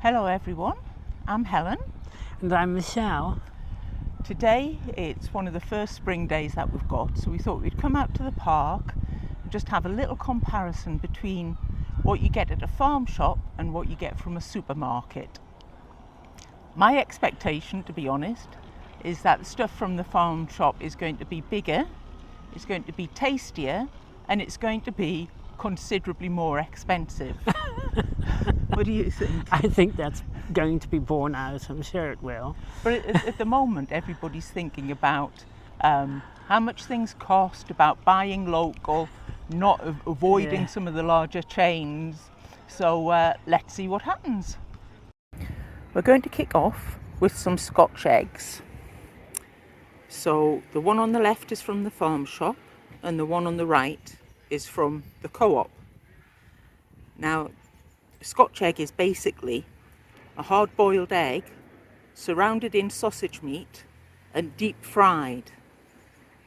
Hello everyone, I'm Helen. And I'm Michelle. Today it's one of the first spring days that we've got, so we thought we'd come out to the park and just have a little comparison between what you get at a farm shop and what you get from a supermarket. My expectation, to be honest, is that the stuff from the farm shop is going to be bigger, it's going to be tastier, and it's going to be considerably more expensive. What do you think? I think that's going to be borne out. I'm sure it will. But at the moment, everybody's thinking about how much things cost, about buying local, not avoiding some of the larger chains. So let's see what happens. We're going to kick off with some Scotch eggs. So the one on the left is from the farm shop and the one on the right is from the co-op. Now, Scotch egg is basically a hard-boiled egg surrounded in sausage meat and deep fried.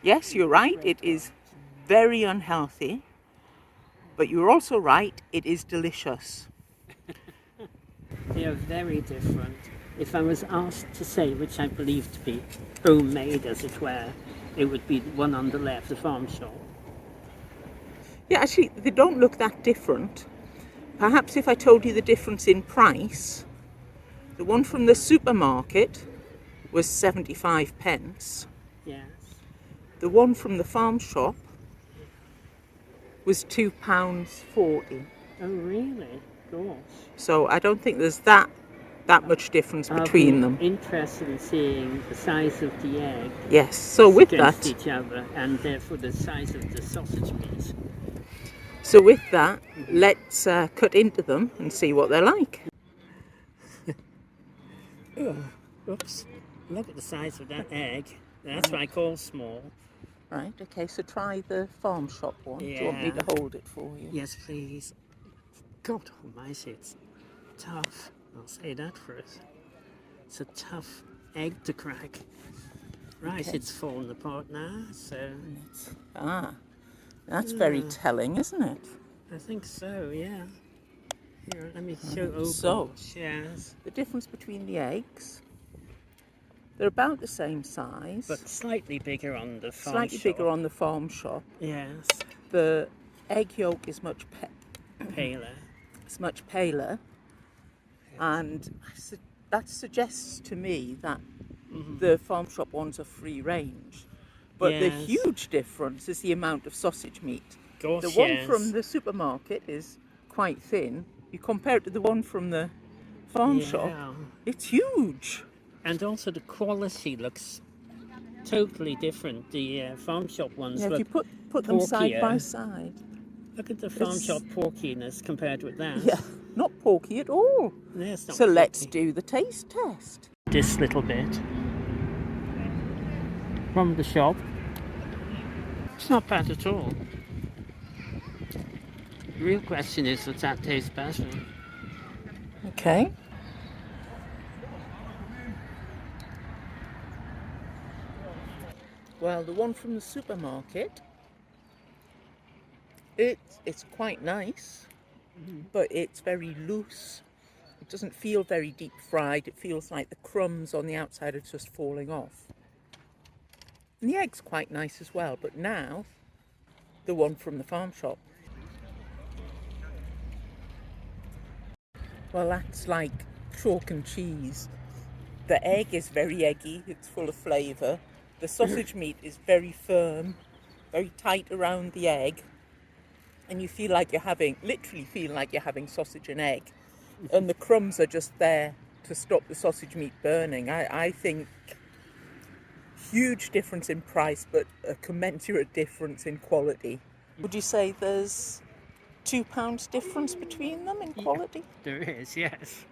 Yes, you're right, it is very unhealthy, but you're also right, it is delicious. They are very different. If I was asked to say which I believe to be homemade, as it were, it would be the one on the left, the farm shop. Yeah, actually, they don't look that different. Perhaps if I told you the difference in price, the one from the supermarket was 75 pence. Yes. The one from the farm shop was £2.40. Oh, really? Gosh. So I don't think there's that much difference between them. Interested in seeing the size of the egg. Yes. So with against that, each other, and therefore the size of the sausage meat. So with that, let's cut into them and see what they're like. Oh, oops! Look at the size of that egg. That's what I call small. Right. Okay. So try the farm shop one. Yeah. Do you want me to hold it for you? Yes, please. God almighty, it's tough. I'll say that first. It's a tough egg to crack. Right, Okay. it's fallen apart now, so... That's very telling, isn't it? I think so, yeah. Here, let me show over. So, yes. the difference between the eggs, they're about the same size. But slightly bigger on the farm Slightly shop. bigger on the farm shop. Yes. The egg yolk is much paler. It's much paler. Yes. And that suggests to me that the farm shop ones are free range. But the huge difference is the amount of sausage meat. Gosh, the one from the supermarket is quite thin. You compare it to the one from the farm shop, it's huge. And also the quality looks totally different. The farm shop ones look if you put them side by side. Look at the farm shop porkiness compared with that. Yeah, not porky at all. Yes, not so porky. Let's do the taste test. This little bit from the shop. It's not bad at all. The real question is, does that taste better? Okay. Well, the one from the supermarket, it's quite nice, but it's very loose. It doesn't feel very deep fried. It feels like the crumbs on the outside are just falling off. And the egg's quite nice as well, but now the one from the farm shop. Well, that's like chalk and cheese. The egg is very eggy, it's full of flavour. The sausage meat is very firm, very tight around the egg. And you literally feel like you're having sausage and egg. And the crumbs are just there to stop the sausage meat burning. I think huge difference in price, but a commensurate difference in quality. Would you say there's £2 difference between them in quality? There is, yes.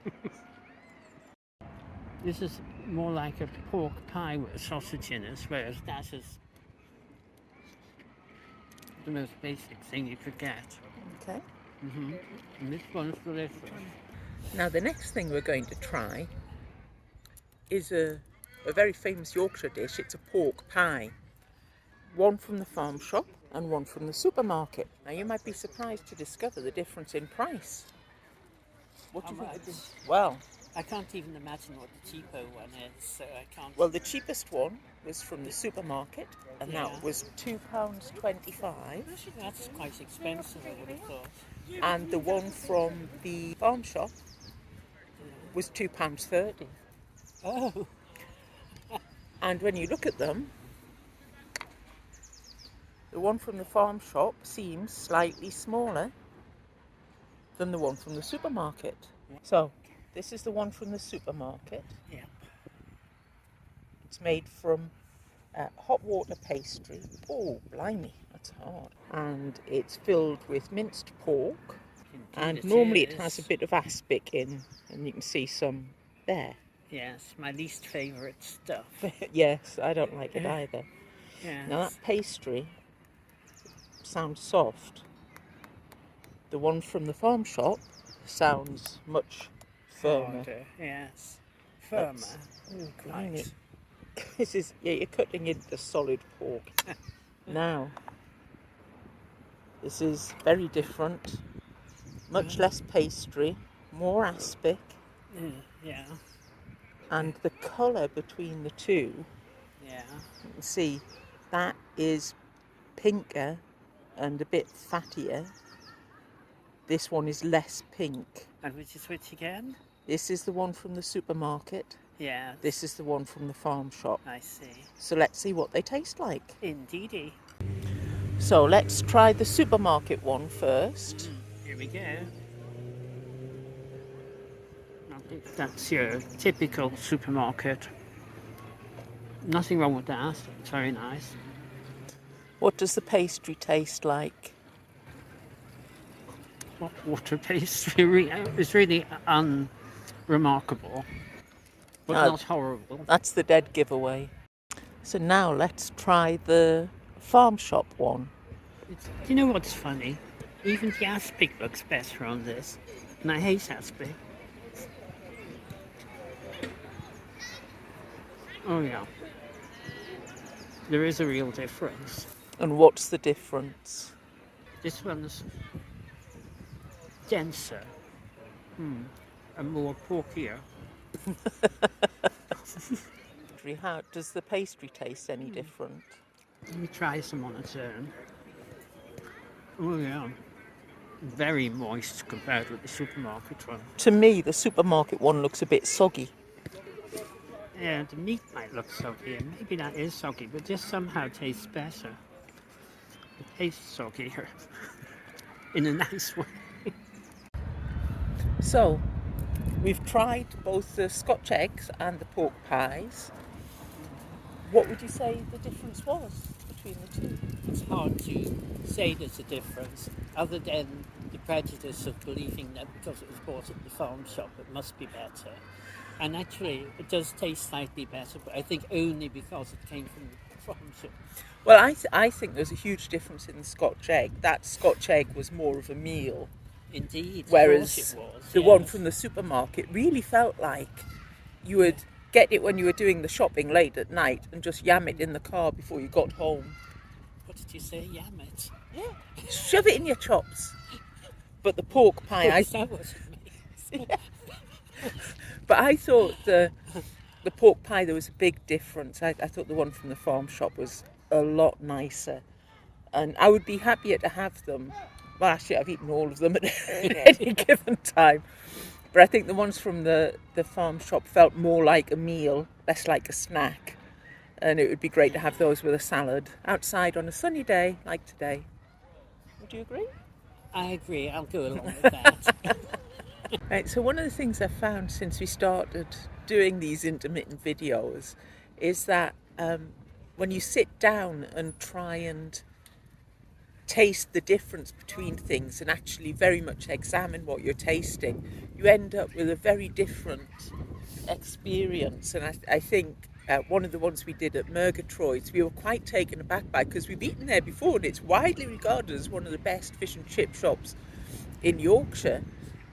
This is more like a pork pie with a sausage in it, whereas that is the most basic thing you could get. Okay. And this one's delicious. Now the next thing we're going to try is a very famous Yorkshire dish. It's a pork pie. One from the farm shop and one from the supermarket. Now you might be surprised to discover the difference in price. What do How you think? much? Well, I can't even imagine what the cheaper one is, so I can't. well, the cheapest one was from the supermarket, and Yeah. that was £2.25. That's quite expensive, I would have thought. And the one from the farm shop was £2.30. Oh, And when you look at them, the one from the farm shop seems slightly smaller than the one from the supermarket. So, this is the one from the supermarket. yeah. It's made from hot water pastry. Oh, blimey, that's hard. And it's filled with minced pork. Indeed And normally it is. has a bit of aspic in, and you can see some there. Yes, my least favourite stuff. Yes, I don't like it either. Yes. Now that pastry sounds soft. The one from the farm shop sounds much firmer. Harder, yes. Firmer. Oh, Right. blimey. This is, yeah, you're cutting into solid pork. Now, this is very different. Much less pastry, more aspic, Yeah. and the colour between the two, Yeah. you can see that is pinker and a bit fattier. This one is less pink. And which is which again? This is the one from the supermarket. Yeah. This is the one from the farm shop. I see. So let's see what they taste like. Indeedy. So let's try the supermarket one first. Here we go. I think that's your typical supermarket. Nothing wrong with that. It's very nice. What does the pastry taste like? Hot water pastry is really unremarkable, but No. not horrible. That's the dead giveaway. So now let's try the farm shop one. Do you know what's funny? Even the aspic looks better on this, and I hate aspic. Oh yeah, there is a real difference. And what's the difference? This one's denser, and more porkier. How does the pastry taste any different? Let me try some on its own. Oh yeah, very moist compared with the supermarket one. To me, the supermarket one looks a bit soggy. Yeah, the meat might look soggy, and maybe that is soggy, but this somehow tastes better. It tastes soggier in a nice way. So, we've tried both the Scotch eggs and the pork pies. What would you say the difference was between the two? It's hard to say there's a difference, other than the prejudice of believing that because it was bought at the farm shop, it must be better. And actually, it does taste slightly better, but I think only because it came from the farm shop. Well, I think there's a huge difference in the Scotch egg. That Scotch egg was more of a meal, Indeed, whereas of course it was. the one yes. from the supermarket really felt like you would get it when you were doing the shopping late at night and just yam it in the car before you got home. What did you say? Yam it? Yeah, shove it in your chops. But the pork pie, Is that what it means? but I thought the pork pie, there was a big difference. I thought the one from the farm shop was a lot nicer. And I would be happier to have them. Well, actually, I've eaten all of them at any given time. But I think the ones from the farm shop felt more like a meal, less like a snack. And it would be great to have those with a salad outside on a sunny day like today. Would you agree? I agree, I'll go along with that. Right, so one of the things I've found since we started doing these intermittent videos is that when you sit down and try and taste the difference between things and actually very much examine what you're tasting, you end up with a very different experience. And I think one of the ones we did at Murgatroyd's, we were quite taken aback by, because we've eaten there before and it's widely regarded as one of the best fish and chip shops in Yorkshire.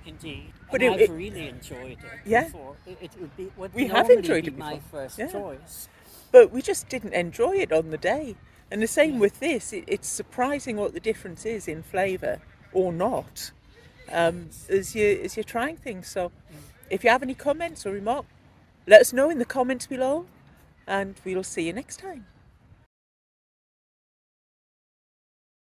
Indeed. But And it- I've really enjoyed it. Yeah. Before. It would be would We have normally enjoyed be it my before. first Yeah. choice. But we just didn't enjoy it on the day. And the same with this. It's surprising what the difference is in flavour, or not. as you're trying things. So if you have any comments or remarks, let us know in the comments below, and we'll see you next time.